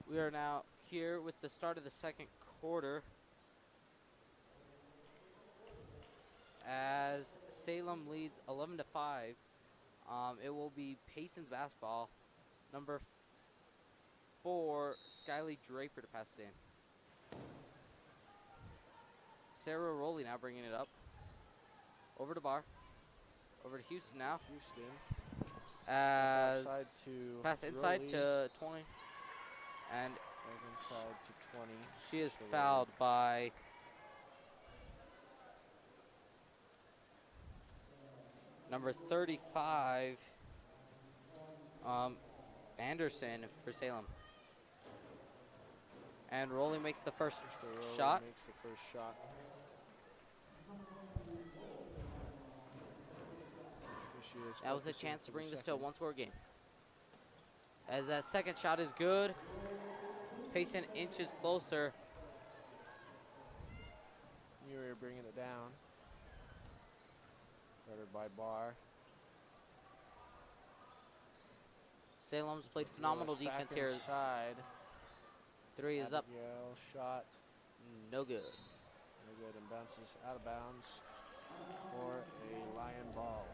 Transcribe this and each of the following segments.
We are now here with the start of the second quarter as Salem leads 11-5. It will be Payson's basketball. Number 4, Skyly Draper to pass it in. Sarah Rowley now bringing it up. Over to Barr. Over to Houston now. Houston. As pass inside Rowley. to 20. And inside to 20. she is fouled by number 35, Anderson for Salem. And Rowley makes the first shot. Makes the first shot. That was a chance to bring this to a one-score game. As that second shot is good, Payson inches closer. Muir bringing it down. Guarded by Barr. Salem's played phenomenal defense here. Inside. 3 is up. Shot. No good. No good, and bounces out of bounds for a Lion ball.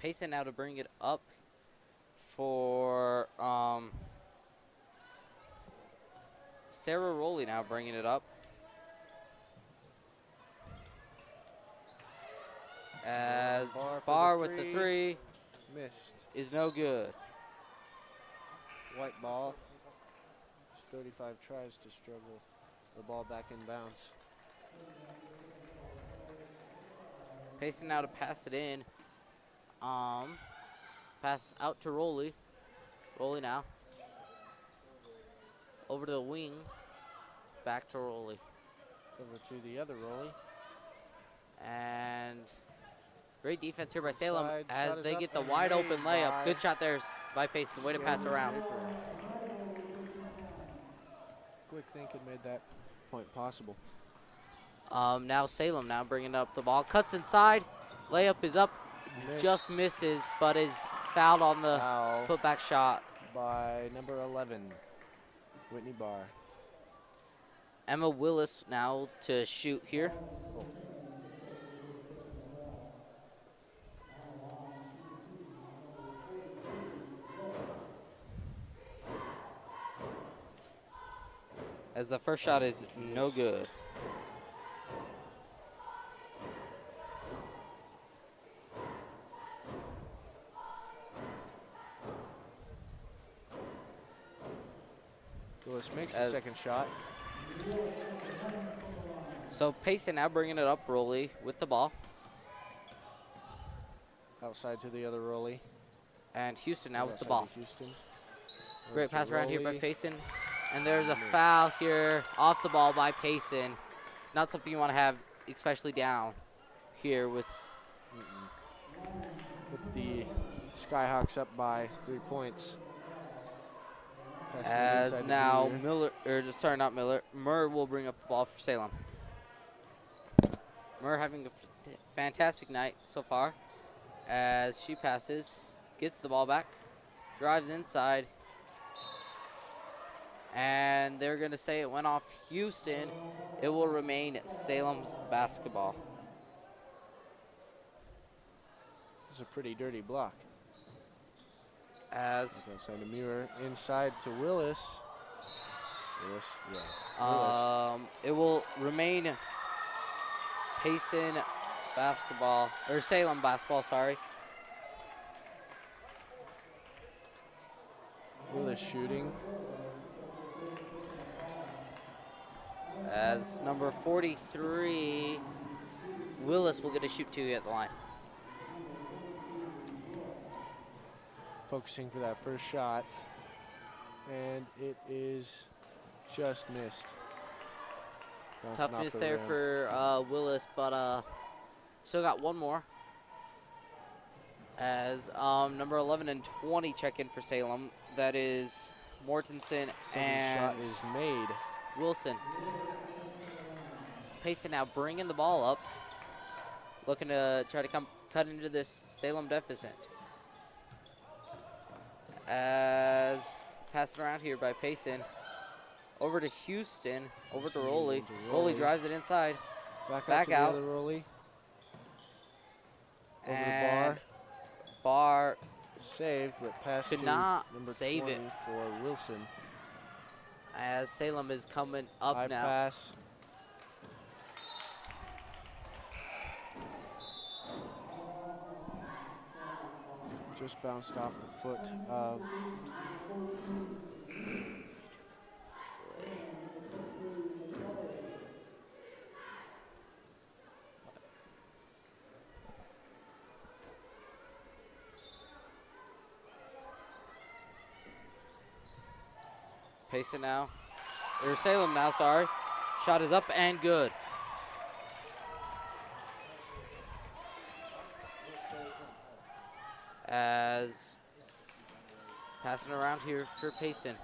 Payson now to bring it up for Sarah Rowley now bringing it up. As Barr with the 3 missed. Is no good. White ball. Just 35 tries to struggle the ball back in bounds. Payson now to pass it in. Pass out to Rowley. Rowley now. Over to the wing. Back to Rowley. Over to the other Rowley. And great defense here by Salem Side as shot they is get the up wide and open made layup. by Good shot there by Payson. Way to pass around. Quick thinking made that point possible. Now Salem now bringing up the ball. Cuts inside. Layup is up. Missed. Just misses, but is fouled on the Foul putback shot. by number 11, Whitney Barr. Emma Willis now to shoot here. As the first shot is no good. Willis makes the second shot. So Payson now bringing it up, Rowley with the ball. Outside to the other Rowley. And Houston now with the ball. Houston. Great pass around here by Payson. And there's a foul here off the ball by Payson. Not something you want to have, especially down here with the Skyhawks up by 3 points. As now Miller, or sorry, not Miller, Murr will bring up the ball for Salem. Murr having a fantastic night so far as she passes, gets the ball back, drives inside, and they're going to say it went off Houston. It will remain Salem's basketball. This is a pretty dirty block. As outside the Muir, inside to Willis. Willis, yeah. it will remain Payson basketball, or Salem basketball, sorry. Willis shooting. As number 43, Willis will get a shoot 2 at the line. Focusing for that first shot, and it is just missed. Tough miss there for Willis, but still got one more. As number 11 and 20 check in for Salem. That is Mortensen and shot is made. Wilson. Payson now bringing the ball up, looking to try to cut into this Salem deficit. Passed around here by Payson. Over to Houston. Over to Houston Rolly. into Rolly Rolly. drives it inside. Back out. To the other Rolly. Over to And Barr. Barr Saved, but passed could to not number save 20 it. for Wilson. As Salem is coming up High now. pass. Just bounced off the foot of Payson now. Or Salem now, sorry. Shot is up and good. As passing around here for Payson.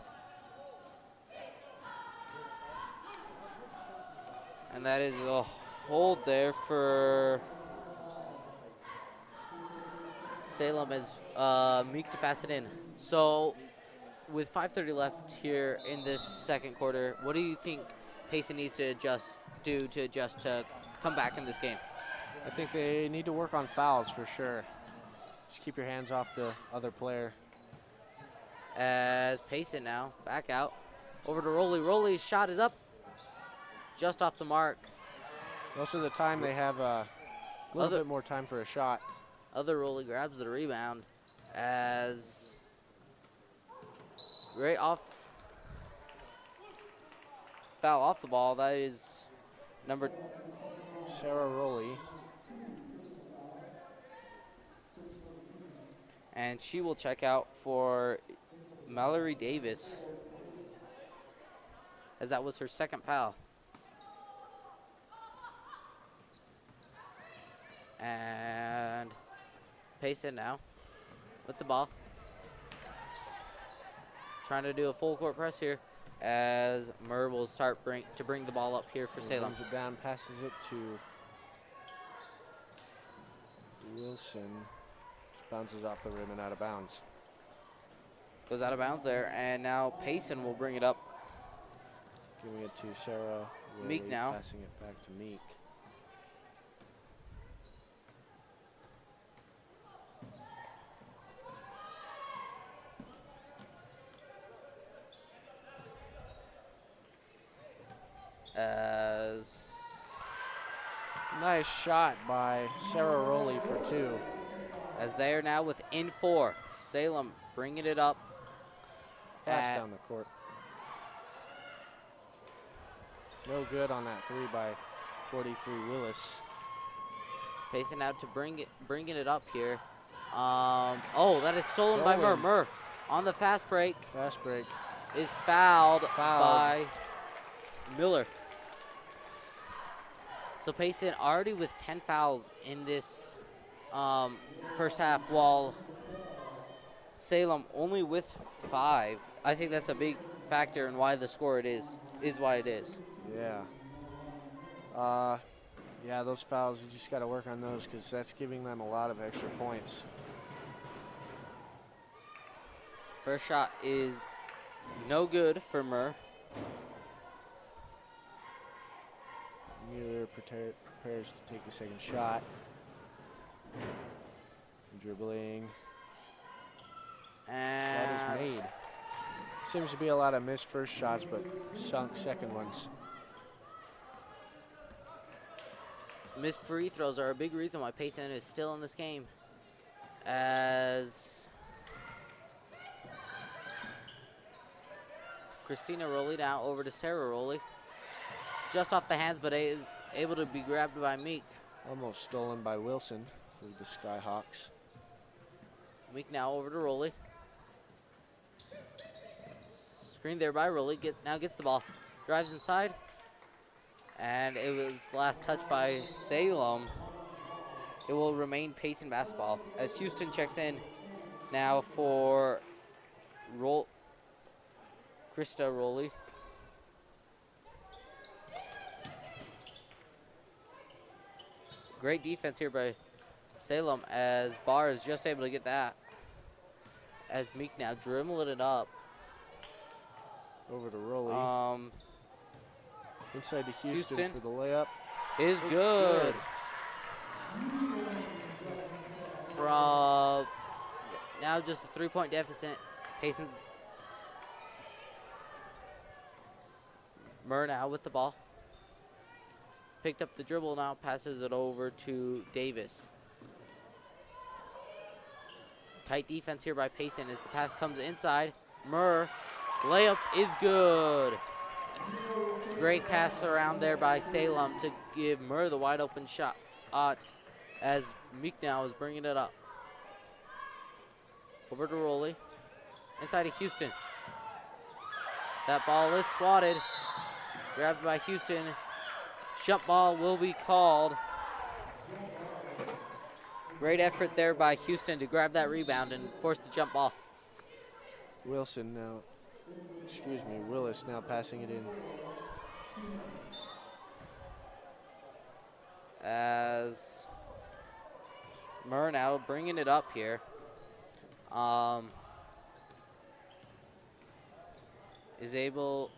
And that is a hold there for Salem as Meek to pass it in. So with 5:30 left here in this second quarter, what do you think Payson needs to do to come back in this game? I think they need to work on fouls for sure. Just keep your hands off the other player. As Payson now back out over to Rolly. Rolly's shot is up, just off the mark. Most of the time they have a little bit more time for a shot. Other Rolly grabs the rebound as right off foul off the ball. That is number Sarah Rolly. And she will check out for Mallory Davis, as that was her second foul. And Payson now with the ball. Trying to do a full court press here as Murr will start to bring the ball up here for Salem. Brings it down, passes it to Wilson. Bounces off the rim and out of bounds. Goes out of bounds there, and now Payson will bring it up. Giving it to Sarah. Meek now. Passing it back to Meek. As Nice shot by Sarah Rolly for two. As they are now within 4. Salem bringing it up. Fast down the court. No good on that three by 43 Willis. Payson out to bringing it up here. Oh, that is stolen by Murr. Murr on the fast break. Fast break. Is fouled by Miller. So Payson already with 10 fouls in this first half, while Salem only with 5. I think that's a big factor in why the score is why it is. Yeah. Yeah, those fouls, you just got to work on those because that's giving them a lot of extra points. First shot is no good for Murr. Mueller prepares to take the second shot. Dribbling. And Shot is made. Seems to be a lot of missed first shots, but sunk second ones. Missed free throws are a big reason why Payson is still in this game. As Christina Rowley now over to Sarah Rowley. Just off the hands, but is able to be grabbed by Meek. Almost stolen by Wilson for the Skyhawks. Meek now over to Rowley. Screen there by Rowley. Now gets the ball. Drives inside. And it was last touch by Salem. It will remain Payson basketball as Houston checks in now for Krista Rowley. Great defense here by Salem as Barr is just able to get that. As Meek now dribbling it up. Over to Rowley. Inside to Houston for the layup. Is good. From now just a 3-point deficit. Payson's Murr now with the ball. Picked up the dribble now, passes it over to Davis. Tight defense here by Payson as the pass comes inside. Murr, layup is good. Great pass around there by Salem to give Murr the wide open shot as Meek now is bringing it up. Over to Rowley. Inside to Houston. That ball is swatted. Grabbed by Houston. Jump ball will be called. Great effort there by Houston to grab that rebound and force the jump ball. Willis now passing it in. As Murr now bringing it up here. Is able,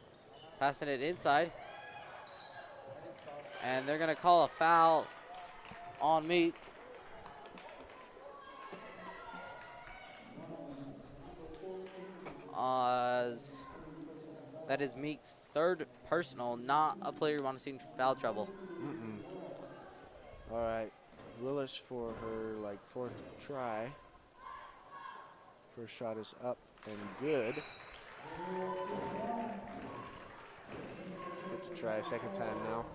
passing it inside. And they're going to call a foul on Meek. That is Meek's third personal, not a player you want to see in foul trouble. All right, Willis for her fourth try. First shot is up and good. Get to try a second time now.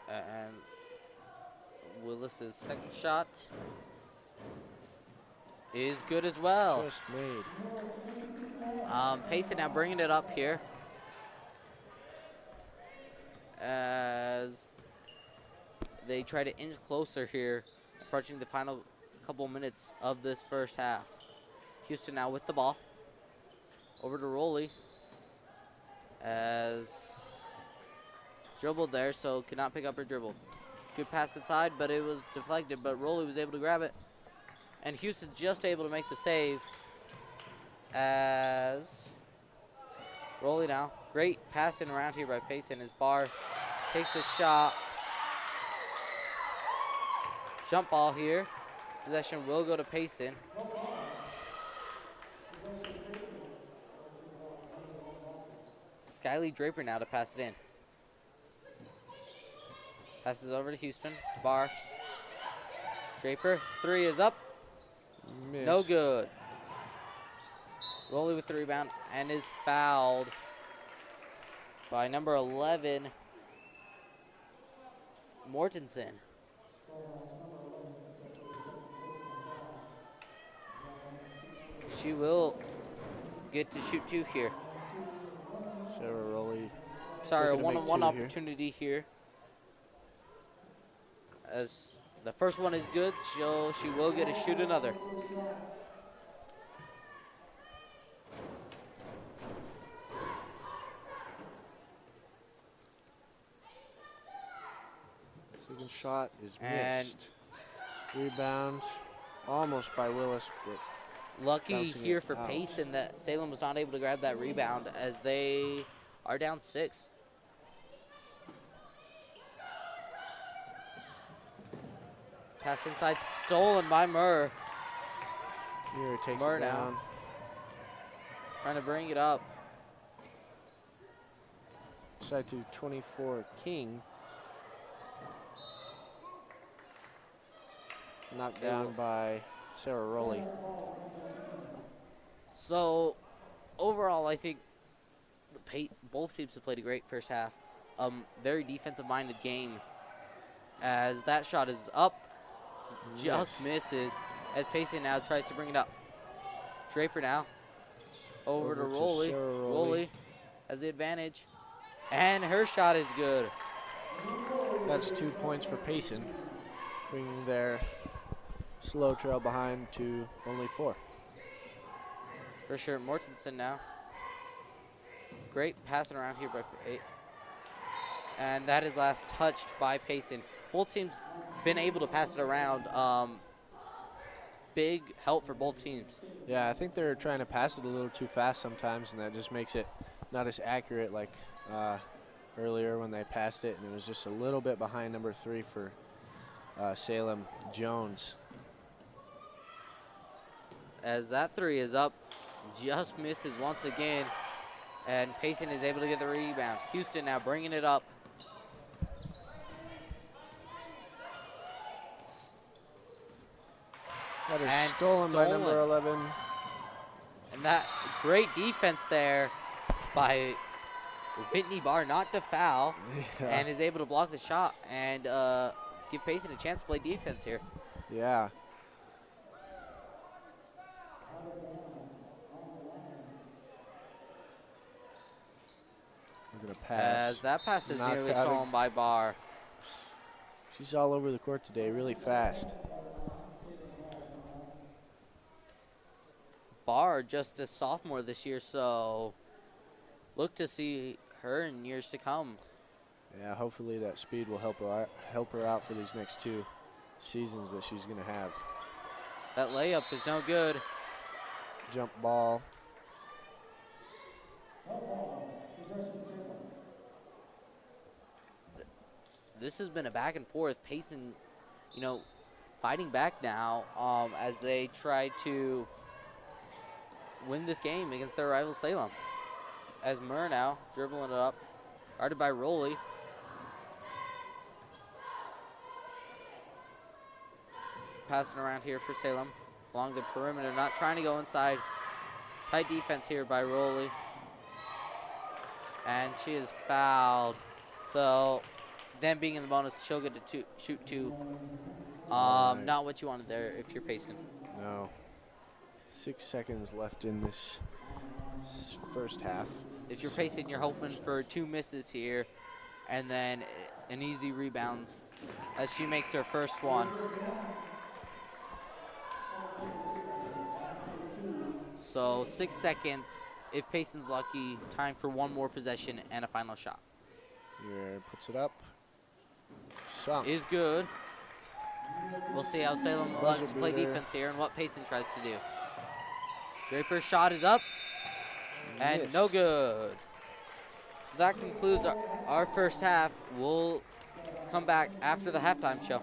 And Willis's second shot is good as well. Just made. Payson now bringing it up here as they try to inch closer here, approaching the final couple minutes of this first half. Houston now with the ball. Over to Rowley as dribbled there, so could not pick up her dribble. Good pass inside, but it was deflected, but Rowley was able to grab it. And Houston just able to make the save as Rowley now. Great passing around here by Payson as Barr takes the shot. Jump ball here. Possession will go to Payson. Skyly Draper now to pass it in. Passes over to Houston. Barr. Draper. Three is up. Missed. No good. Rowley with the rebound and is fouled by number 11, Mortensen. She will get to shoot two here. Sarah Rowley. Sorry, a looking to make one-on-one two opportunity here. As the first one is good, so she will get to shoot another. Second shot is And missed. Rebound almost by Willis, but lucky bouncing here it for out. Payson that Salem was not able to grab that rebound as they are down 6. Pass inside, stolen by Murr. Muir takes Murr it now. down. Trying to bring it up. Side to 24 King. Knocked down by Sarah Rowley. So, overall, I think both teams have played a great first half. Very defensive-minded game. As that shot is up, just misses. As Payson now tries to bring it up. Draper now. Over to Rowley. Sarah Rowley. Rowley has the advantage. And her shot is good. That's 2 points for Payson, bringing their slow trail behind to only 4. For sure, Mortensen now. Great passing around here by 8. And that is last touched by Payson. Both teams been able to pass it around. Big help for both teams. Yeah, I think they're trying to pass it a little too fast sometimes, and that just makes it not as accurate like earlier when they passed it, and it was just a little bit behind number 3 for Salem, Jones. As that 3 is up, just misses once again, and Payson is able to get the rebound. Houston now bringing it up. That is And stolen by number 11. And that great defense there by Whitney Barr, not to foul, and is able to block the shot and give Payson a chance to play defense here. Yeah. We're going to pass. As that pass is Knocked nearly out stolen by Barr. She's all over the court today, really fast. Barr just a sophomore this year, so look to see her in years to come. Yeah, hopefully that speed will help her out for these next 2 seasons that she's going to have. That layup is no good. Jump ball. This has been a back and forth. Payson, fighting back now as they try to win this game against their rival Salem. As Murr now dribbling it up, guarded by Rowley. Passing around here for Salem along the perimeter, not trying to go inside. Tight defense here by Rowley. And she is fouled. So them being in the bonus, she'll get to shoot 2. Not what you wanted there if you're Payson. No. 6 seconds left in this first half. If you're Payson, you're hoping for 2 misses here and then an easy rebound as she makes her first one. So 6 seconds. If Payson's lucky, time for 1 more possession and a final shot. Here, puts it up. Shot. Is good. We'll see how Salem likes to play defense here and what Payson tries to do. Draper's shot is up and Missed. no good. So that concludes our first half. We'll come back after the halftime show.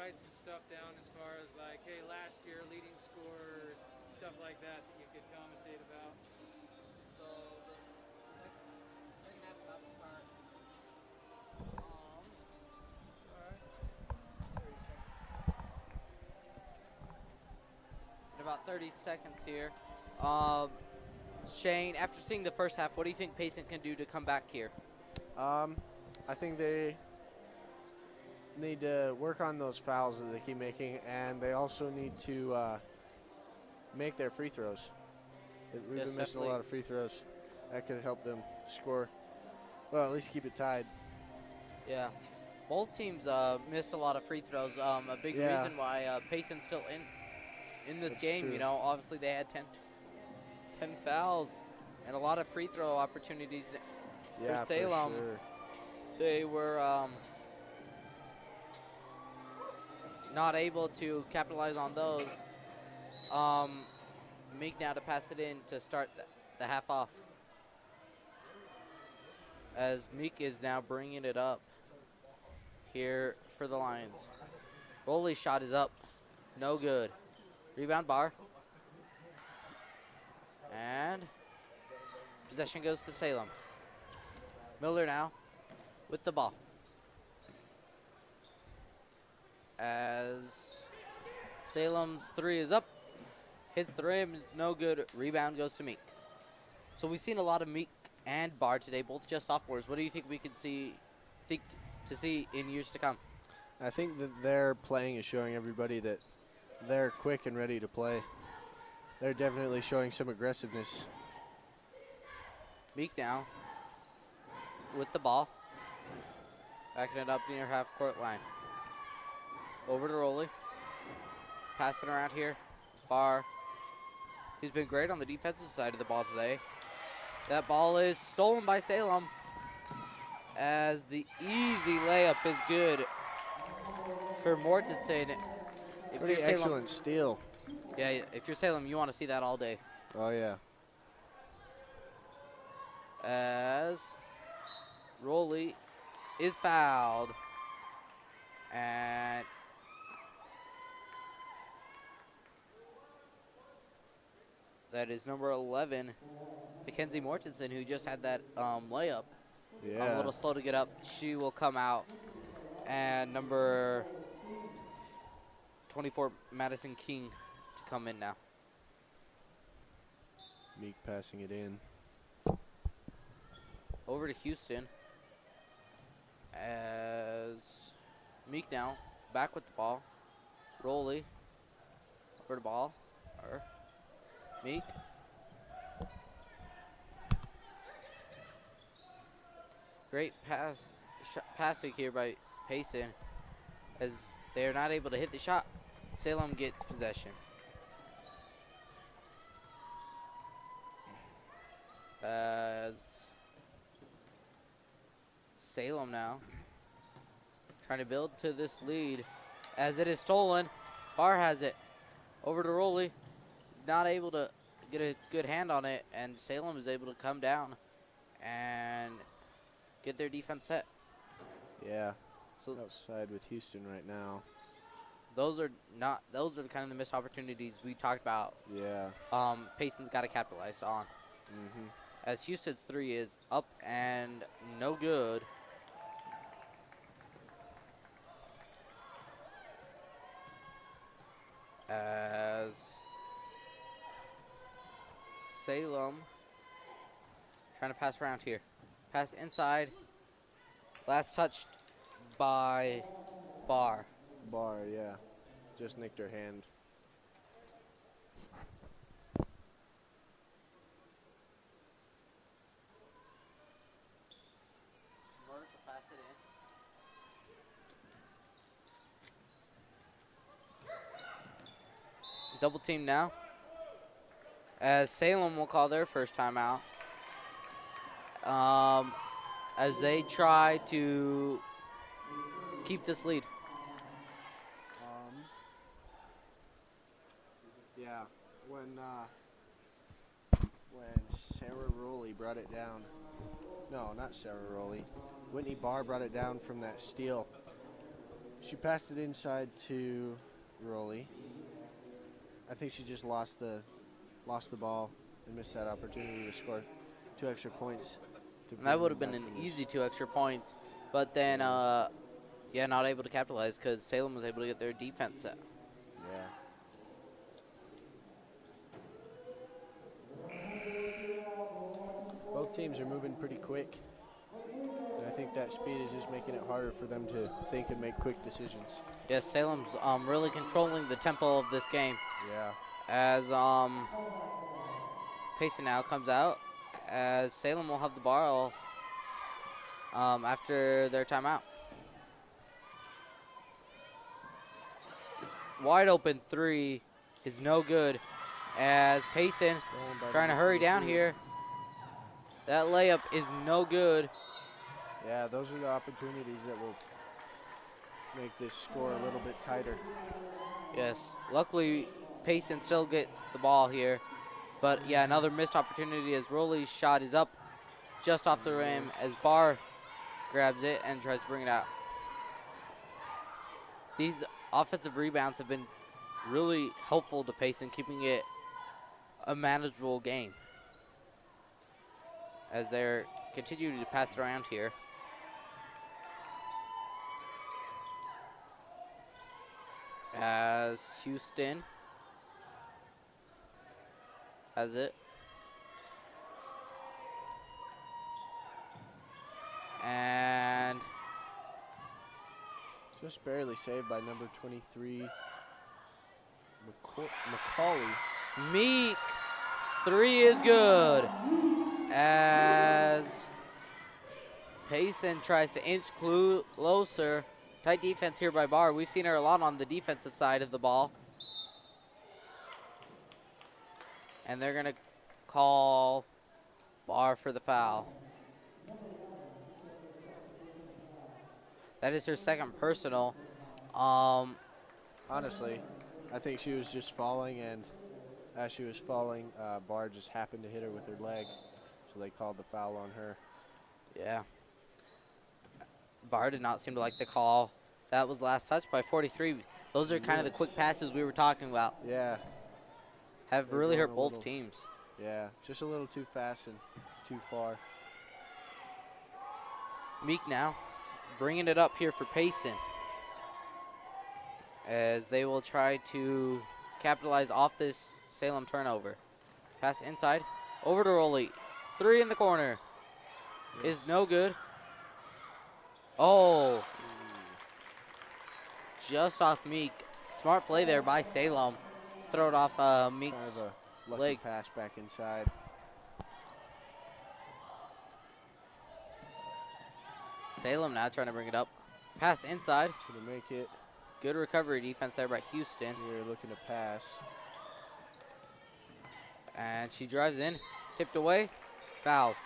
write some stuff down as far as like, hey, last year leading scorer, stuff like that that you could commentate about? So the second half about to start. In about 30 seconds here. Shane, after seeing the first half, what do you think Payson can do to come back here? I think they need to work on those fouls that they keep making, and they also need to make their free throws. We've been missing a lot of free throws. That could help them score. Well, at least keep it tied. Yeah. Both teams missed a lot of free throws. A big reason why Payson's still in this game. True. You know, obviously they had 10 fouls and a lot of free throw opportunities for Salem. For sure. They were not able to capitalize on those. Meek now to pass it in to start the half off. As Meek is now bringing it up here for the Lions. Roley's shot is up. No good. Rebound Bar. And possession goes to Salem. Miller now with the ball. As Salem's three is up. Hits the rim, is no good. Rebound goes to Meek. So we've seen a lot of Meek and Bar today, both just sophomores. What do you think we could see in years to come? I think that their playing is showing everybody that they're quick and ready to play. They're definitely showing some aggressiveness. Meek now with the ball. Backing it up near half-court line. Over to Roley. Passing around here. Bar. He's been great on the defensive side of the ball today. That ball is stolen by Salem. As the easy layup is good for Mortensen. Pretty excellent steal. Yeah, if you're Salem, you want to see that all day. Oh, yeah. As Roley is fouled. And that is number 11, Mackenzie Mortensen, who just had that layup. Yeah. A little slow to get up. She will come out. And number 24, Madison King, to come in now. Meek passing it in. Over to Houston. As Meek now back with the ball. Roley over the ball. Meek. Great passing here by Payson, as they are not able to hit the shot. Salem gets possession. As Salem now trying to build to this lead, as it is stolen. Bar has it. Over to Roley. He's not able to get a good hand on it, and Salem is able to come down and get their defense set. Yeah. So outside with Houston right now. those are the kind of the missed opportunities we talked about. Yeah. Payson's got to capitalize on. Mm-hmm. As Houston's three is up and no good. As Salem trying to pass around here. Pass inside. Last touched by Bar. Bar, yeah. Just nicked her hand. Pass it in. Double team now. As Salem will call their first timeout. As they try to keep this lead. Yeah, when Sarah Rowley brought it down. No, not Sarah Rowley. Whitney Barr brought it down from that steal. She passed it inside to Rolly. I think she just lost the ball and missed that opportunity to score 2 extra points. And that would have been an easy 2 extra points, but then, yeah, not able to capitalize because Salem was able to get their defense set. Yeah. Both teams are moving pretty quick. And I think that speed is just making it harder for them to think and make quick decisions. Yes, Salem's really controlling the tempo of this game. Yeah. As Payson now comes out, as Salem will have the ball after their timeout. Wide open 3 is no good, as Payson trying to hurry down here. That layup is no good. Yeah, those are the opportunities that will make this score a little bit tighter. Yes, luckily Payson still gets the ball here. But yeah, another missed opportunity as Rolly's shot is up just off the rim as Barr grabs it and tries to bring it out. These offensive rebounds have been really helpful to Payson, keeping it a manageable game as they're continuing to pass it around here. As Houston has it. And just barely saved by number 23, McCauley. Meek's 3 is good. As Payson tries to inch closer. Tight defense here by Barr. We've seen her a lot on the defensive side of the ball. And they're going to call Barr for the foul. That is her second personal. Honestly, I think she was just falling, and as she was falling, Barr just happened to hit her with her leg. So they called the foul on her. Yeah. Barr did not seem to like the call. That was last touch by 43. Those are kind of the quick passes we were talking about. Yeah. Have really hurt both teams. Yeah, just a little too fast and too far. Meek now bringing it up here for Payson as they will try to capitalize off this Salem turnover. Pass inside, over to Rolly. 3 in the corner. Is no good. Oh. Just off Meek. Smart play there by Salem. Throw it off Meek's kind of a lucky leg. pass back inside. Salem now trying to bring it up. Pass inside. Gonna make it. Good recovery defense there by Houston. Here looking to pass. And she drives in. Tipped away. Fouled.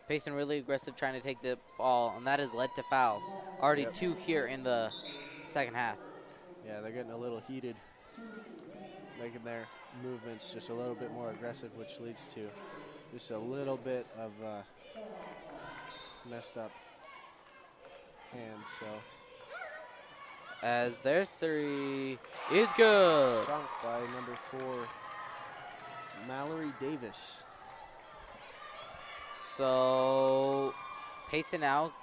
Payson really aggressive trying to take the ball, and that has led to fouls. Already 2 here in the second half. Yeah, they're getting a little heated, making their movements just a little bit more aggressive, which leads to just a little bit of messed up hand. So as their 3 is good. Sunk by number 4, Mallory Davis. So Payson now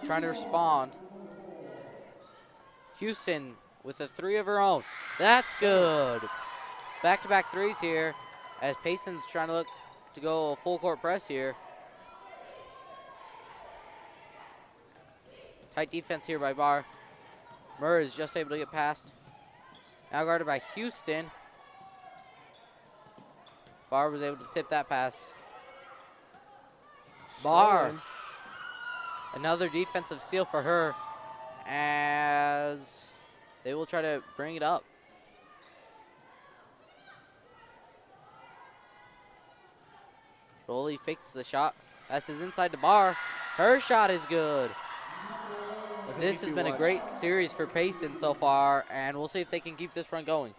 trying to respond. Houston with a 3 of her own. That's good. Back-to-back 3s here as Payson's trying to look to go a full court press here. Tight defense here by Barr. Murr is just able to get past. Now guarded by Houston. Barr was able to tip that pass. Barr. Another defensive steal for her as they will try to bring it up. Rolly fakes the shot. Passes inside to Barr. Her shot is good. This has been a great series for Payson so far, and we'll see if they can keep this run going.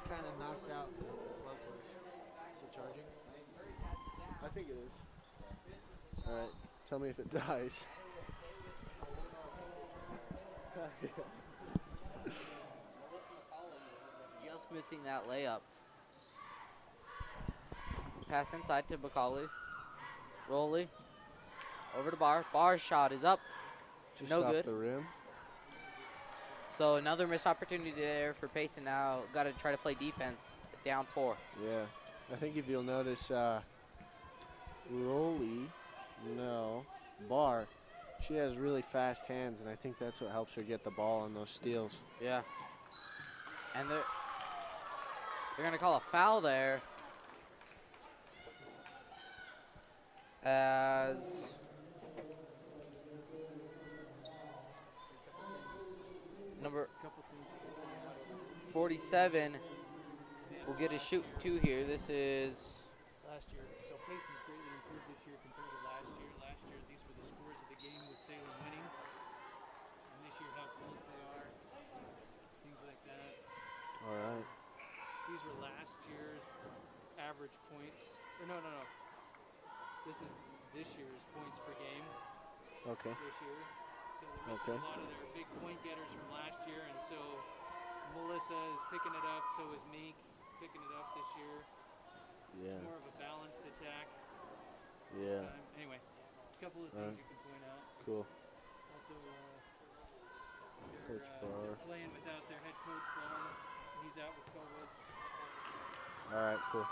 just kind of knocked out the glove was. Is it charging? I think it is. All right. Tell me if it dies. Just missing that layup. Pass inside to Macaulay. Rolly. Over to Barr. Barr's shot is up. Just No off good. the rim. So another missed opportunity there for Payson now. Got to try to play defense. Down 4. Yeah. I think if you'll notice, Barr, she has really fast hands, and I think that's what helps her get the ball on those steals. Yeah. And they're going to call a foul there. As 47 will get a shoot 2 here. This is Last year, so Payson's greatly improved this year compared to last year. Last year, these were the scores of the game with Salem winning. And this year, how close they are, things like that. All right. These were last year's average points. Or no. This is this year's points per game. Okay. This year. So they're missing a lot of their big point getters from last year, and so Melissa is picking it up, so is Meek picking it up this year. Yeah. It's more of a balanced attack Yeah. this time. Anyway, a couple of things you can point out. Cool. Also, Coach they're Barr. playing without their head coach, Vaughn. He's out with COVID. All right. Cool.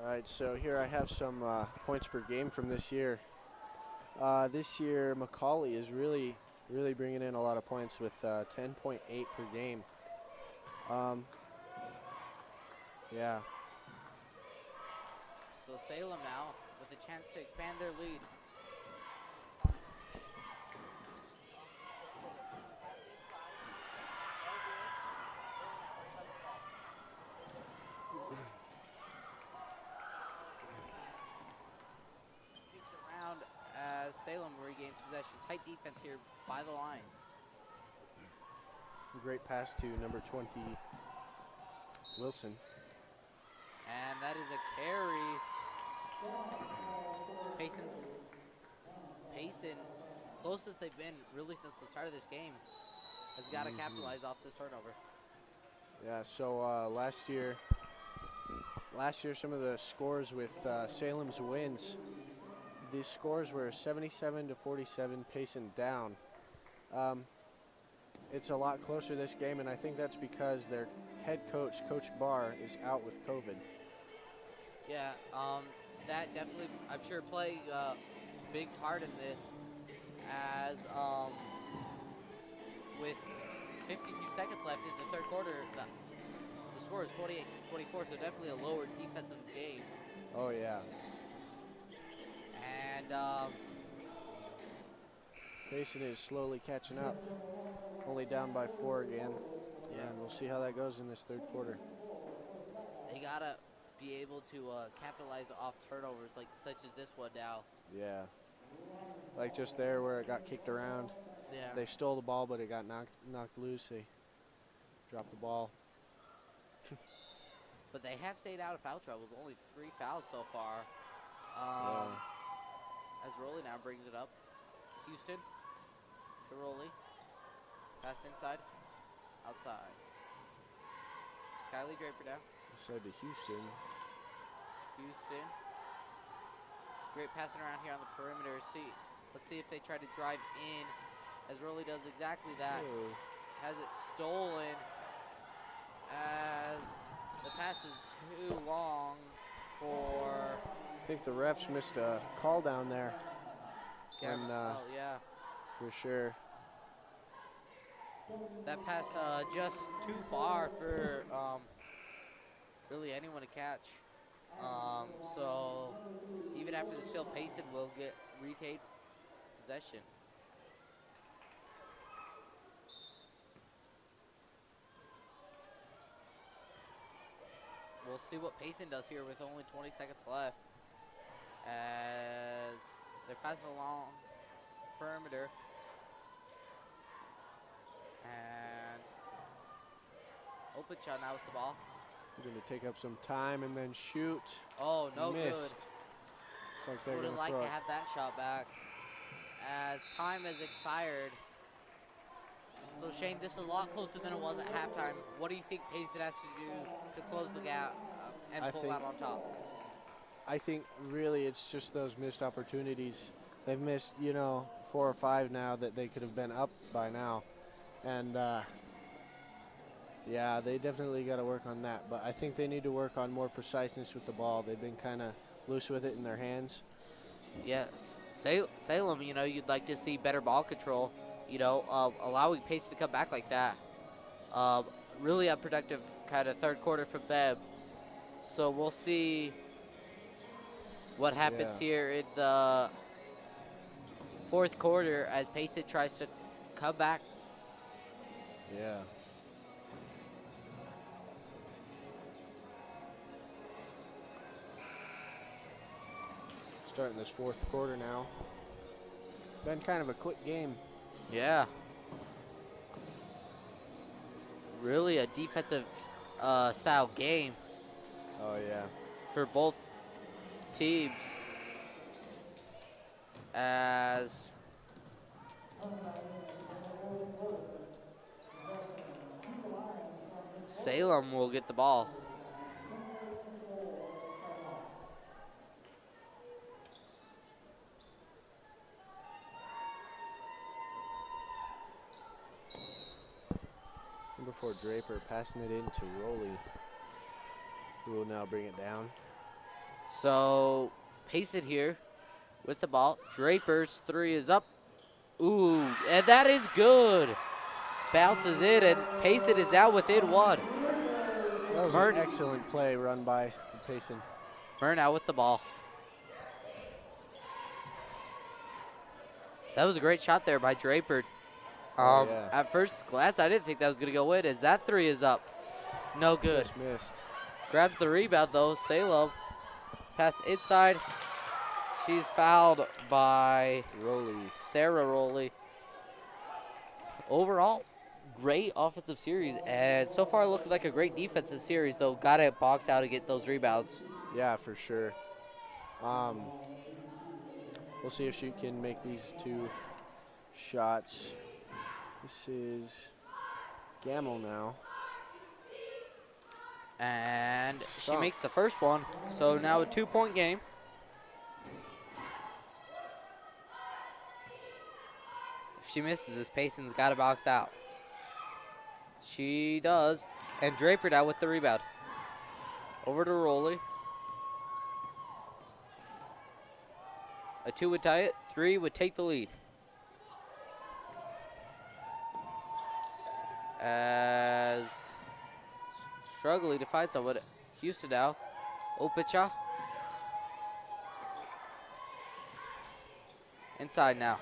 All right, so here I have some points per game from this year. This year, Macaulay is really bringing in a lot of points with 10.8 per game. Yeah. so Salem now with a chance to expand their lead. Around as Salem regains possession. Tight defense here by the lines. Great pass to number 20, Wilson. And that is a carry. Payson, closest they've been really since the start of this game, has got to capitalize off this turnover. Yeah, so last year some of the scores with Salem's wins, these scores were 77 to 47, Payson down. It's a lot closer this game, and I think that's because their head coach, Coach Barr, is out with COVID. Yeah, that definitely, I'm sure, played a big part in this, as with 52 seconds left in the third quarter, the score is 48-24, so definitely a lower defensive game. Oh, yeah. And Payson is slowly catching up, only down by 4 again. Yeah. And we'll see how that goes in this third quarter. they gotta be able to capitalize off turnovers such as this one now. Yeah. Like just there where it got kicked around. Yeah. They stole the ball, but it got knocked loose. They dropped the ball. But they have stayed out of foul troubles. Only 3 fouls so far. As Rolly now brings it up. Houston to Rolly. Pass inside. Outside. Skyly Draper down. Inside to Houston. Houston. Great passing around here on the perimeter. Let's see if they try to drive in. As Rolly does exactly that. Oh. Has it stolen. As the pass is too long for. I think the refs missed a call down there. And, oh, yeah. for sure. That pass just too far for really anyone to catch. So even after the steal, Payson will get retain possession. we'll see what Payson does here with only 20 seconds left. As they're passing along perimeter. And open shot now with the ball. We're going to take up some time and then shoot. Oh, no good. Missed. It's like they're Would have gonna liked throw to it. have that shot back as time has expired. So Shane, this is a lot closer than it was at halftime. What do you think Payson has to do to close the gap and I pull think- out on top? I think really it's just those missed opportunities. They've missed, 4 or 5 now that they could have been up by now. And yeah, they definitely got to work on that. But I think they need to work on more preciseness with the ball. They've been kind of loose with it in their hands. Yes, Salem, you'd like to see better ball control, allowing Payson to come back like that. Really unproductive kind of third quarter from them. So we'll see what happens here in the fourth quarter as Payson tries to come back. Yeah. Starting this fourth quarter now. Been kind of a quick game. Yeah. Really a defensive style game Oh, yeah. for both teams. As Salem will get the ball. Number 4, Draper, passing it in to Rowley, who will now bring it down. So Payson here with the ball. Draper's 3 is up. Ooh, and that is good. Bounces in, and Payson is now within 1. That was Murn- an excellent play run by Payson. Murnow with the ball. That was a great shot there by Draper. Yeah. At first glance, I didn't think that was going to go in, as that 3 is up. No good. Just missed. Grabs the rebound, though. Salem. Pass inside. She's fouled by Rowley. Sarah Rowley. Overall, great offensive series, and so far looking like a great defensive series, though. Got to box out and get those rebounds. Yeah, for sure. We'll see if she can make these 2 shots. This is Gamble now. And she Stunk. makes the first one, so now a 2-point game. If she misses this, Payson's got to box out. She does, and Draper now with the rebound. Over to Rowley. A 2 would tie it, 3 would take the lead. As struggling to find someone. Houston now. Opicha. Inside now.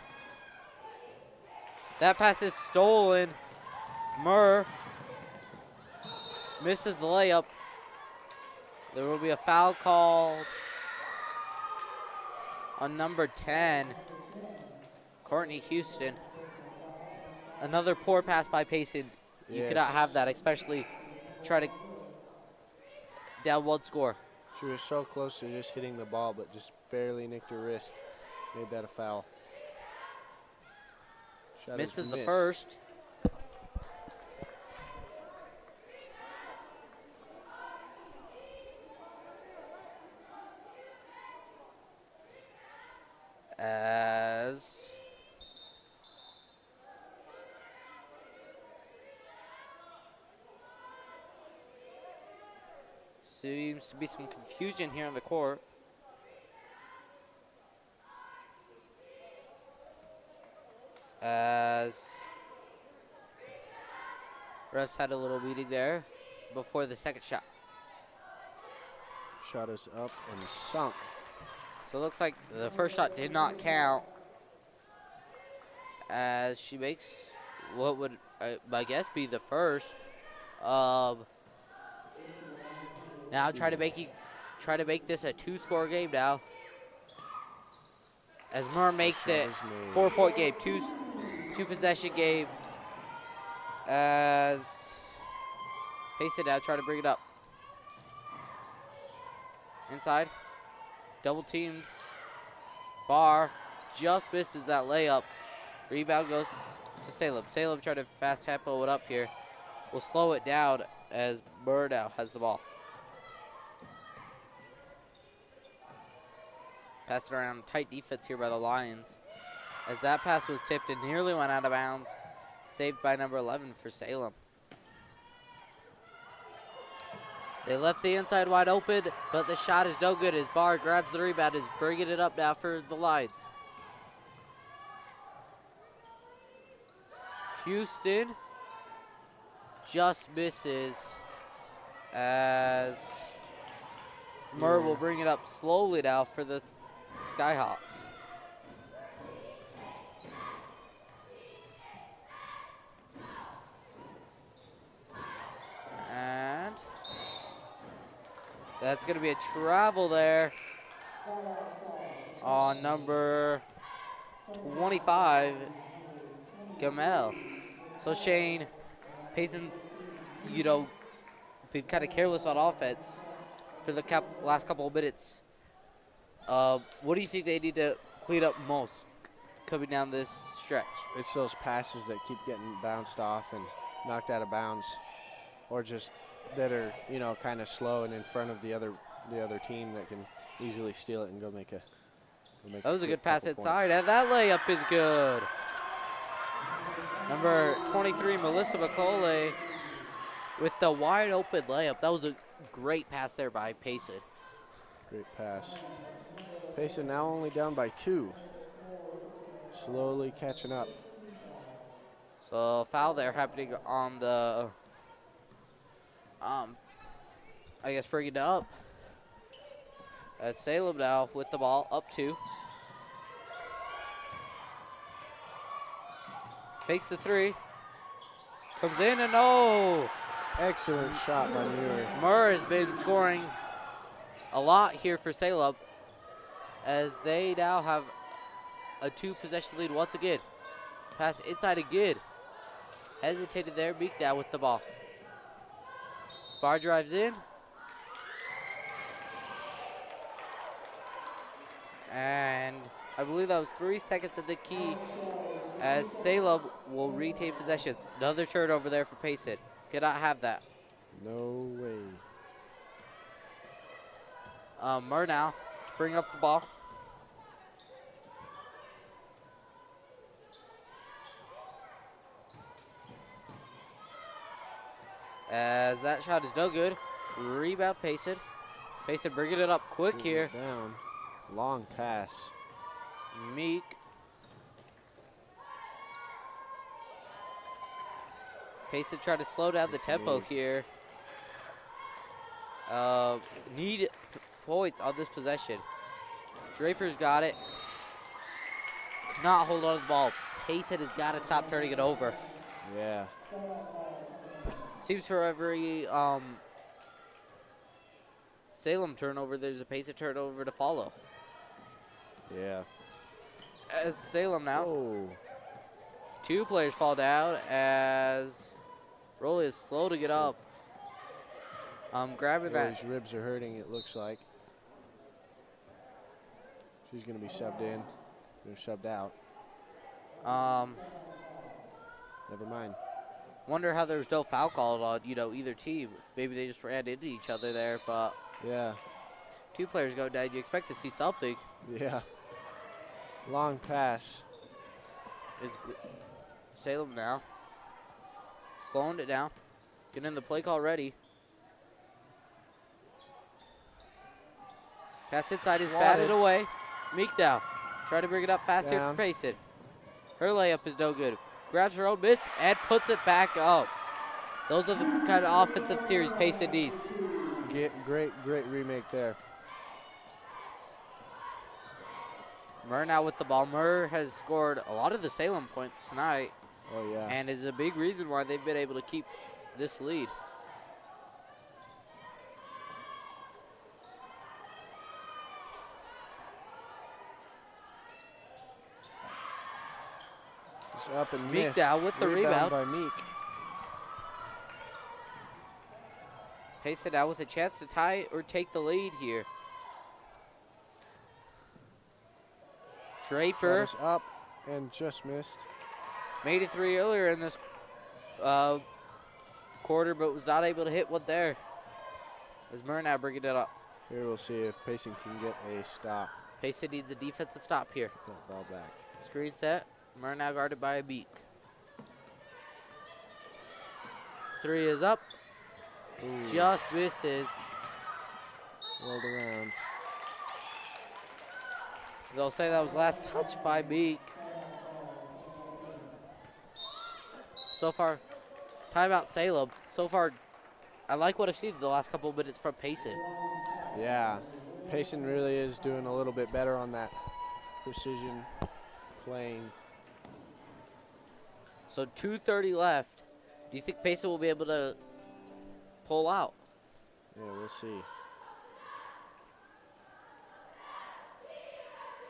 That pass is stolen. Murr misses the layup. There will be a foul called on number 10, Courtney Houston. Another poor pass by Payson. You Yes. cannot have that, especially try to down 1 score. She was so close to just hitting the ball, but just barely nicked her wrist. Made that a foul. Shot is Misses the missed. first. As seems to be some confusion here on the court. As refs had a little meeting there before the second shot. Shot is up and sunk. So it looks like the first shot did not count, as she makes what would, I guess, be the first of Now try to make this a 2-score game now. As Murr makes it 4-point game, two possession game. As Payson now try to bring it up. Inside, double teamed. Barr just misses that layup. Rebound goes to Salem. Salem trying to fast tempo it up here. We'll slow it down as Murr now has the ball. Pass it around, tight defense here by the Lions. As that pass was tipped and nearly went out of bounds. Saved by number 11 for Salem. They left the inside wide open, but the shot is no good as Barr grabs the rebound, is bringing it up now for the Lions. Houston just misses as Murr will bring it up slowly now for the Skyhawks. And that's going to be a travel there on number 25, Gamel. So Shane, Payson's, been kind of careless on offense for the last couple of minutes. What do you think they need to clean up most coming down this stretch? It's those passes that keep getting bounced off and knocked out of bounds, or just that are kind of slow and in front of the other team that can easily steal it and go make a. That was a good pass inside, and that layup is good. Number 23, Melissa McCauley, with the wide open layup. That was a great pass there by Payson. Great pass. Payson now only down by 2. Slowly catching up. So foul there happening on the, I guess bringing it up. As Salem now with the ball, up 2. Fakes the 3. Comes in and oh! Excellent shot by Muir. Murr has been scoring a lot here for Salem as they now have a 2-possession lead once again. Pass inside again. Hesitated there, Meek now with the ball. Barr drives in. And I believe that was 3 seconds at the key as Salem will retain possessions. Another turnover there for Payson. Cannot have that. No way. Murr now to bring up the ball. As that shot is no good. Rebound Payson. Payson bringing it up quick here. Down. Long pass. Meek. Payson trying to slow down the tempo here. Need points on this possession. Draper's got it. Cannot hold on to the ball. Payson has got to stop turning it over. Yeah. Seems for every Salem turnover, there's a Payson turnover to follow. Yeah. As Salem now. Oh. 2 players fall down as Rolly is slow to get up. Grabbing that. His ribs are hurting, it looks like. She's going to be subbed in. Or subbed out. Never mind. Wonder how there was no foul called on, either team. Maybe they just ran into each other there, but yeah. 2 players go down. You expect to see something. Yeah. Long pass. Is Salem now slowing it down, getting the play call ready. Pass inside is batted away. Meek now try to bring it up fast here for Payson. Her layup is no good. Grabs her own miss and puts it back up. Those are the kind of offensive series Payson needs. Great remake there. Murr now with the ball. Murr has scored a lot of the Salem points tonight. Oh, yeah. And is a big reason why they've been able to keep this lead. Shots up and Meek missed. now with the rebound. by Meek. Payson now with a chance to tie or take the lead here. Draper Shot is up and just missed. made a three earlier in this quarter, but was not able to hit one there. As Murr now bringing it up. Here we'll see if Payson can get a stop. Payson needs a defensive stop here. That ball back. Screen set. Murr now guarded by a Meek. Three is up. Ooh, Just misses. rolled around. They'll say that was last touched by Meek. So far, timeout Salem. So far, I like what I've seen the last couple of minutes from Payson. Yeah, Payson really is doing a little bit better on that precision playing. So 2:30 left. Do you think Payson will be able to pull out? Yeah, we'll see.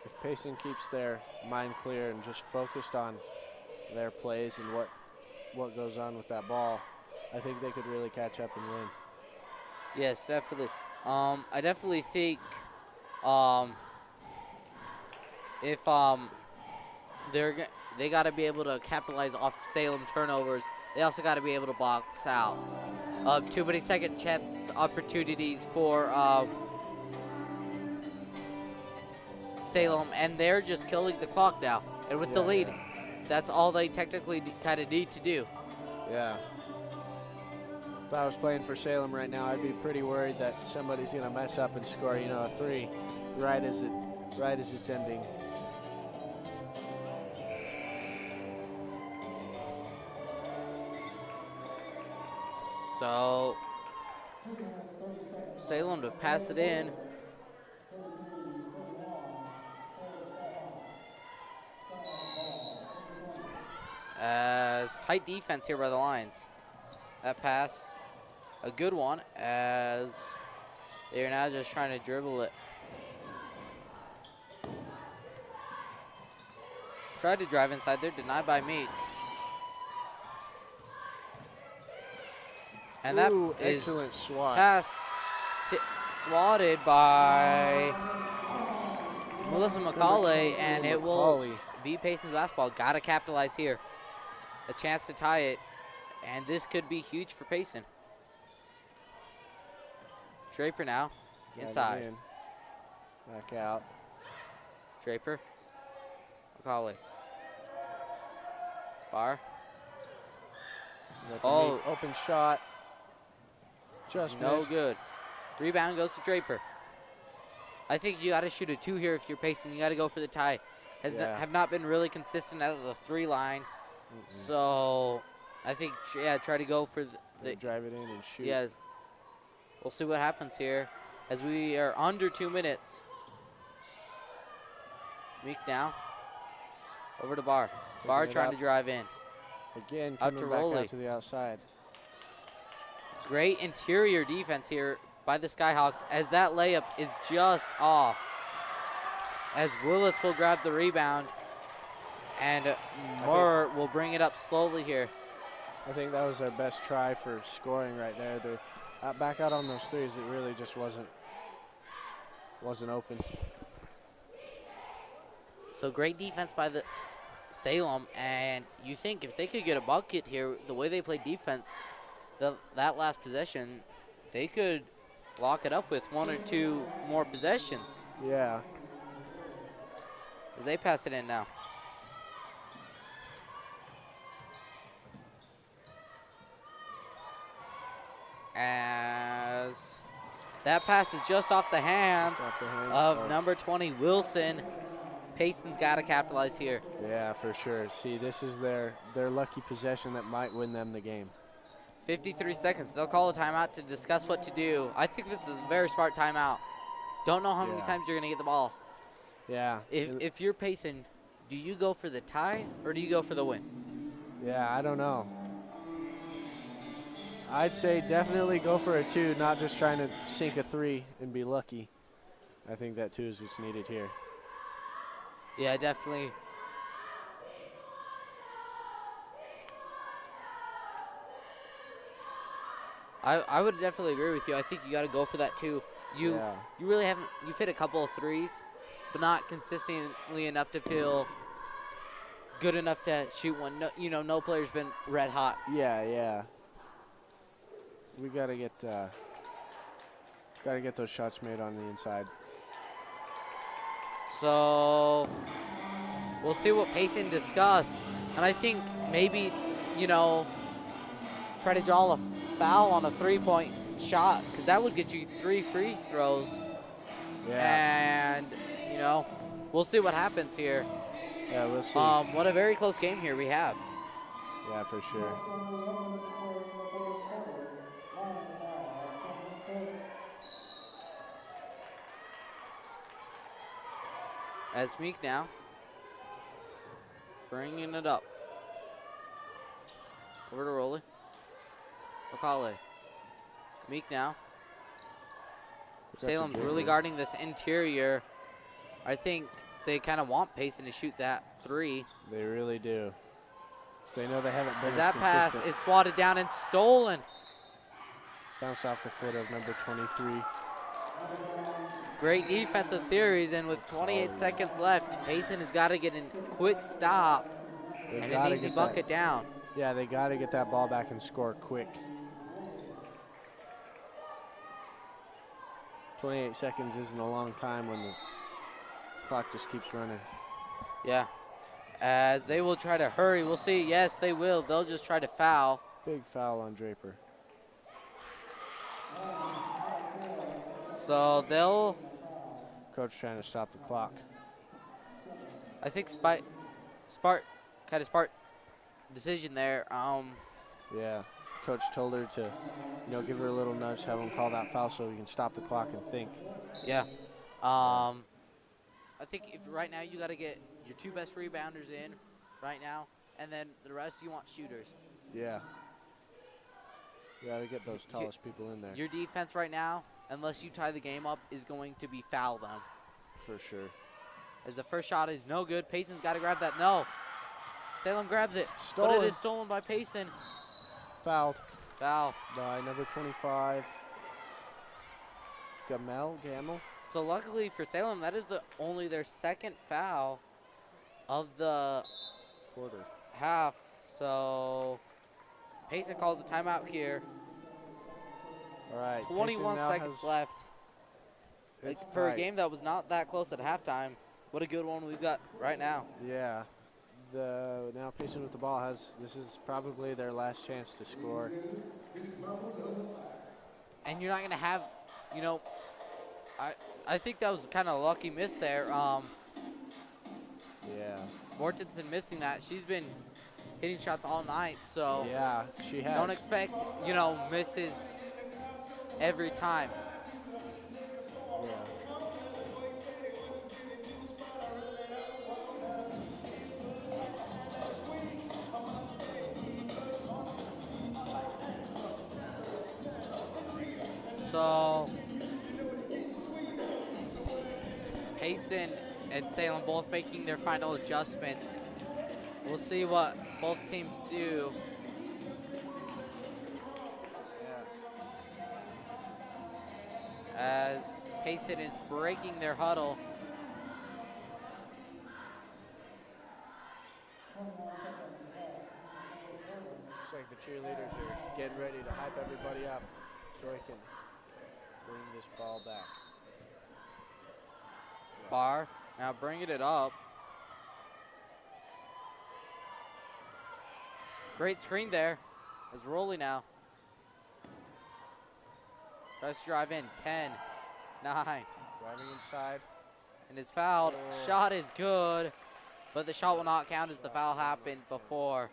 If Payson keeps their mind clear and just focused on their plays and what goes on with that ball, I think they could really catch up and win. Yes, definitely. I definitely think if they got to be able to capitalize off Salem turnovers, they also got to be able to box out. Too many second chance opportunities for Salem, and they're just killing the clock now. And with the lead, that's all they technically kind of need to do. Yeah. If I was playing for Salem right now, I'd be pretty worried that somebody's gonna mess up and score, a three right as it's ending. So Salem to pass it in. As tight defense here by the Lions. That pass, a good one, as they're now just trying to dribble it. Tried to drive inside there, denied by Meek. And that Ooh, is excellent swat. passed, swatted by Melissa McCauley, and it will be Payson's basketball. Got to capitalize here. A chance to tie it, and this could be huge for Payson. Draper now, inside. In. Back out. Draper, McCauley. Bar. Oh, open shot. Just no missed. good. Rebound goes to Draper. I think you got to shoot a two here if you're Payson. You got to go for the tie. Have not been really consistent out of the three line. So I think, try to go for the drive it in and shoot. Yeah, we'll see what happens here as we are under 2 minutes. Meek now over to Bar. Bar trying to drive in. Again, out coming to back Roley. out to the outside. Great interior defense here by the Skyhawks as that layup is just off. As Willis will grab the rebound and Murr will bring it up slowly here. I think that was their best try for scoring right there. They're back out on those threes. It really just wasn't open. So great defense by the Salem, and you think if they could get a bucket here, the way they play defense, that last possession, they could lock it up with one or two more possessions. Yeah. As they pass it in now. As that pass is just off the hands, of number 20, Wilson. Payson's got to capitalize here. Yeah, for sure. See, this is their lucky possession that might win them the game. 53 seconds. They'll call a timeout to discuss what to do. I think this is a very smart timeout. Don't know how many times you're going to get the ball. Yeah. If you're Payson, do you go for the tie or do you go for the win? Yeah, I don't know. I'd say definitely go for a two, not just trying to sink a three and be lucky. I think that two is what's needed here. Yeah, definitely. I would definitely agree with you. I think you got to go for that too. You really haven't. You've hit a couple of threes, but not consistently enough to feel good enough to shoot one. No, no player's been red hot. Yeah. We gotta get those shots made on the inside. So we'll see what Payson discussed, and I think maybe try to draw a foul on a 3-point shot, because that would get you 3 free throws. Yeah. And we'll see what happens here. Yeah, we'll see. What a very close game here we have. Yeah, for sure. As Meek now bringing it up. Over to Rolly. Makale. Meek now. Salem's really guarding this interior. I think they kind of want Payson to shoot that 3. They really do. So they know they haven't been as that pass is swatted down and stolen. Bounce off the foot of number 23. Great defensive series, and with 28 seconds left, Payson has got to get a quick stop and an easy bucket down. Yeah, they got to get that ball back and score quick. 28 seconds isn't a long time when the clock just keeps running. Yeah, as they will try to hurry. We'll see. Yes, they will. They'll just try to foul. Big foul on Draper. So they'll... Coach trying to stop the clock. I think smart decision there. Yeah, coach told her to, give her a little nudge, have him call that foul so we can stop the clock and think. Yeah. I think if right now you got to get your 2 best rebounders in right now, and then the rest you want shooters. Yeah. You got to get those tallest people in there. Your defense right now, unless you tie the game up, is going to be foul them. For sure. As the first shot is no good. Payson's got to grab that. No. Salem grabs it. Stolen. But it is stolen by Payson. Fouled. Foul. By number 25. Gamel. So luckily for Salem, that is only their second foul of the quarter half. So Payson calls a timeout here. All right. 21 seconds left. For a game that was not that close at halftime, what a good one we've got right now. Yeah. Now Payson with the ball this is probably their last chance to score. And you're not going to have, I think that was kind of a lucky miss there. Yeah. Mortensen missing that. She's been hitting shots all night, so yeah, she has. Don't expect, misses every time. Yeah. So Payson and Salem both making their final adjustments. We'll see what both teams do. As Payson is breaking their huddle. Looks like the cheerleaders are getting ready to hype everybody up so they can bring this ball back. Barr now bringing it up. Great screen there. It's Rolly now. Tries to drive in. 10, 9. Driving inside. And is fouled. Shot is good, but the shot will not count as the foul happened before.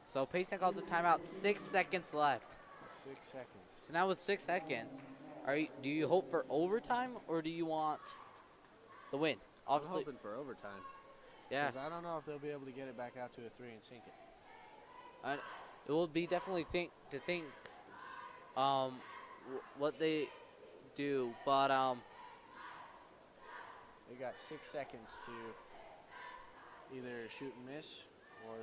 So Payson calls a timeout. 6 seconds left. 6 seconds. So now with 6 seconds, do you hope for overtime or do you want the win? Obviously, I'm hoping for overtime. Yeah. Because I don't know if they'll be able to get it back out to a 3 and sink it. It will be definitely think what they do, but they got 6 seconds to either shoot and miss or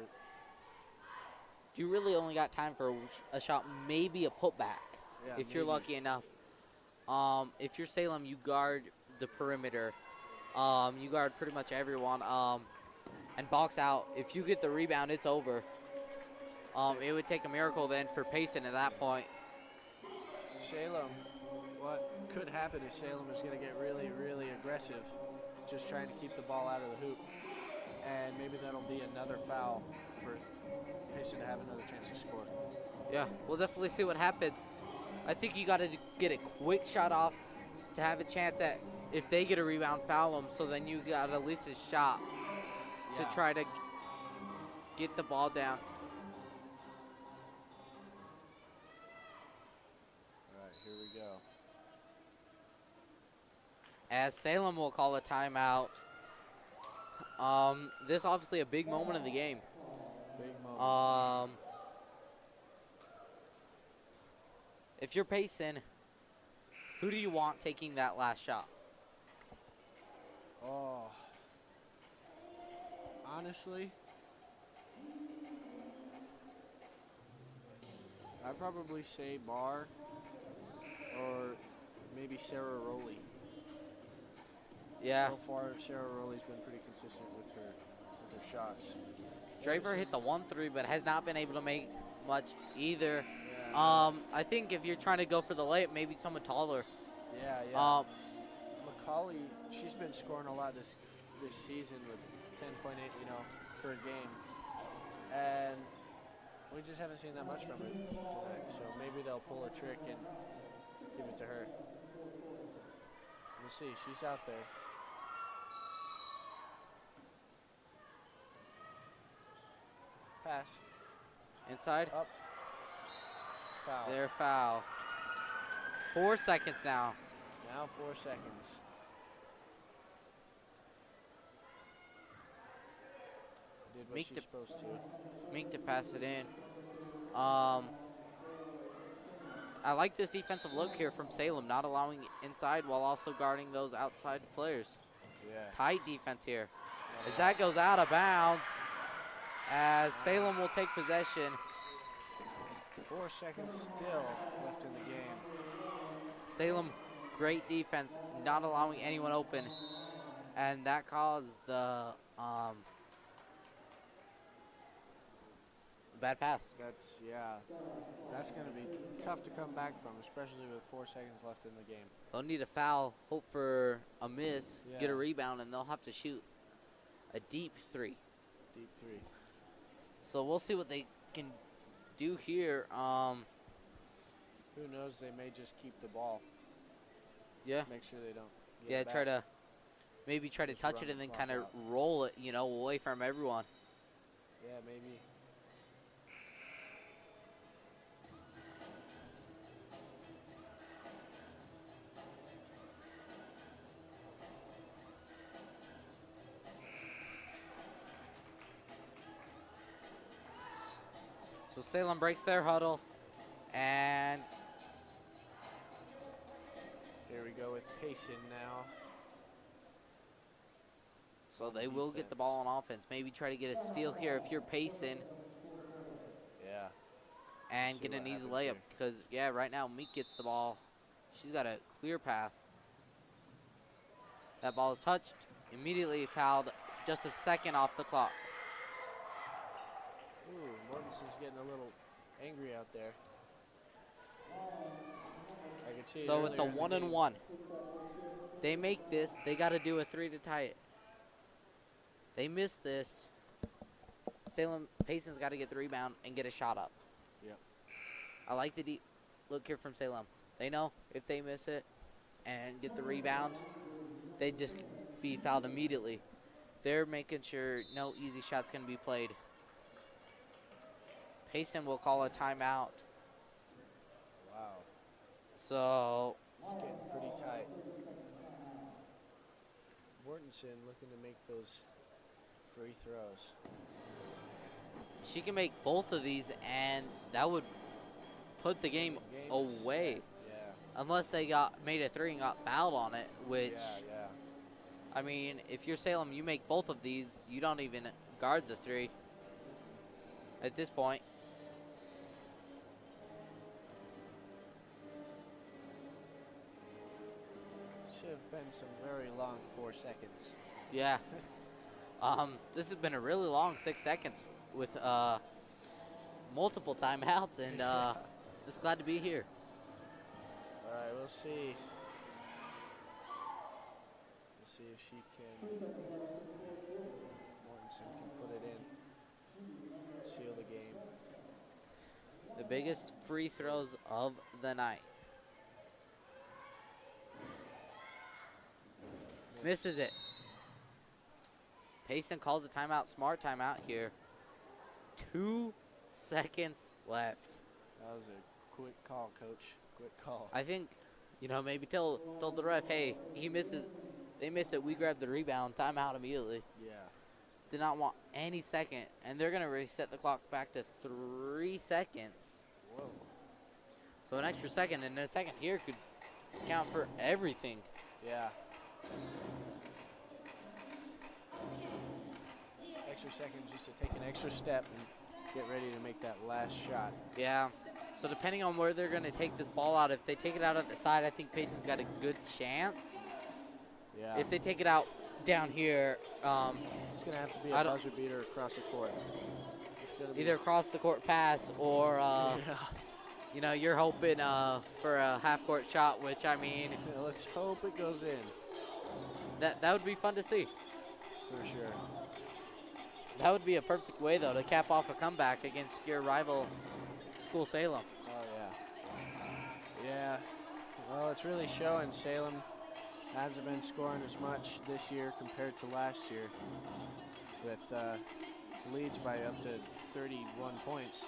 you really only got time for a shot, maybe a putback, Yeah, if you're maybe. lucky enough. If you're Salem, you guard the perimeter. You guard pretty much everyone. And box out. If you get the rebound, it's over. It would take a miracle then for Payson at that point. Salem, what could happen is Salem is going to get really, really aggressive, just trying to keep the ball out of the hoop. And maybe that'll be another foul for Payson to have another chance to score. Yeah, we'll definitely see what happens. I think you got to get a quick shot off to have a chance at, if they get a rebound, foul them. So then you got at least a shot to try to get the ball down. All right, here we go. As Salem will call a timeout. This obviously a big moment in the game. Big moment. If you're Payson, who do you want taking that last shot? Oh. Honestly, I'd probably say Barr or maybe Sarah Rowley. Yeah. So far, Sarah Rowley's been pretty consistent with her shots. Draper hit the 1-3, but has not been able to make much either. Yeah, I think if you're trying to go for the layup, maybe someone taller. yeah. McCauley, she's been scoring a lot this season with 10.8, per game. And we just haven't seen that much from her tonight. So maybe they'll pull a trick and give it to her. We'll see. She's out there. Pass. Inside. Up. Foul. Their foul. 4 seconds now. Now 4 seconds. Did what she's supposed to. Meek to pass it in. I like this defensive look here from Salem, not allowing inside while also guarding those outside players. Yeah. Tight defense here. As that goes out of bounds, as Salem will take possession. 4 seconds still left in the game. Salem, great defense, not allowing anyone open. And that caused the bad pass. That's going to be tough to come back from, especially with 4 seconds left in the game. They'll need a foul, hope for a miss, get a Yeah. rebound, and they'll have to shoot a deep three. Deep three. So we'll see what they can do here. Who knows, they may just keep the ball. Yeah. Make sure they don't get Yeah, it back. try to maybe try to Just touch run it and the then clock kind of out. roll it, away from everyone. Yeah, maybe. So Salem breaks their huddle, and Here we go with Payson now. so they will get the ball on offense. Maybe try to get a steal here if you're Payson Yeah. and See get an what easy happens layup here. because, right now Meek gets the ball. She's got a clear path. That ball is touched, immediately fouled, just a second off the clock. Ooh, Mortensen's getting a little angry out there. I can see it So it's a earlier in the game. 1-1. They make this, they got to do a 3 to tie it. They miss this. Salem, Payson's got to get the rebound and get a shot up. Yep. I like the deep look here from Salem. They know if they miss it and get the rebound, they'd just be fouled immediately. They're making sure no easy shots can be played. Payson will call a timeout. Wow. So It's getting pretty tight. Mortensen looking to make those free throws. she can make both of these, and that would put the game Game away. set. Yeah. Unless they made a 3 and got fouled on it, which, Yeah. I mean, if you're Salem, you make both of these, you don't even guard the 3 at this point. should have been some very long 4 seconds. Yeah. This has been a really long 6 seconds with multiple timeouts, and just glad to be here. All right, we'll see. We'll see if she can. Mortensen can put it in. Seal the game. The biggest free throws of the night. Misses it. Payson calls a timeout, smart timeout here. 2 seconds left. That was a quick call, Coach. Quick call. I think, maybe tell the ref, hey, he misses. They miss it. We grab the rebound. Timeout immediately. Yeah. Did not want any second. And they're going to reset the clock back to 3 seconds. Whoa. So an extra second and a second here could count for everything. Yeah. Extra seconds just to take an extra step and get ready to make that last shot. Yeah. So depending on where they're going to take this ball out, if they take it out at the side, I think Payson's got a good chance. Yeah. If they take it out down here, it's going to have to be a buzzer beater across the court. It's gonna be either across the court pass or, you're hoping for a half-court shot, which, I mean, yeah, let's hope it goes in. that would be fun to see. For sure. That would be a perfect way, though, to cap off a comeback against your rival school, Salem. Oh, yeah. Yeah. Well, it's really showing. Salem hasn't been scoring as much this year compared to last year, with leads by up to 31 points.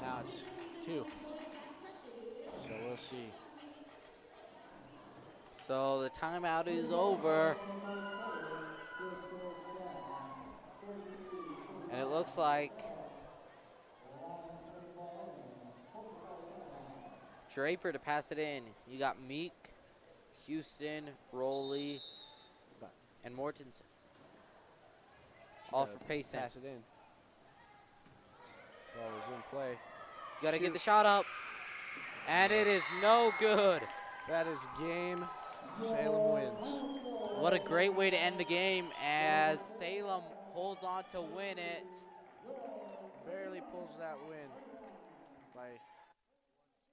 Now it's 2. So we'll see. So the timeout is over. And it looks like Draper to pass it in. You got Meek, Houston, Rowley, and Mortensen. All for Payson. Pass it in. Ball is in play. You got to get the shot up. And it is no good. That is game. Salem wins. What a great way to end the game as Salem holds on to win it. Barely pulls that win by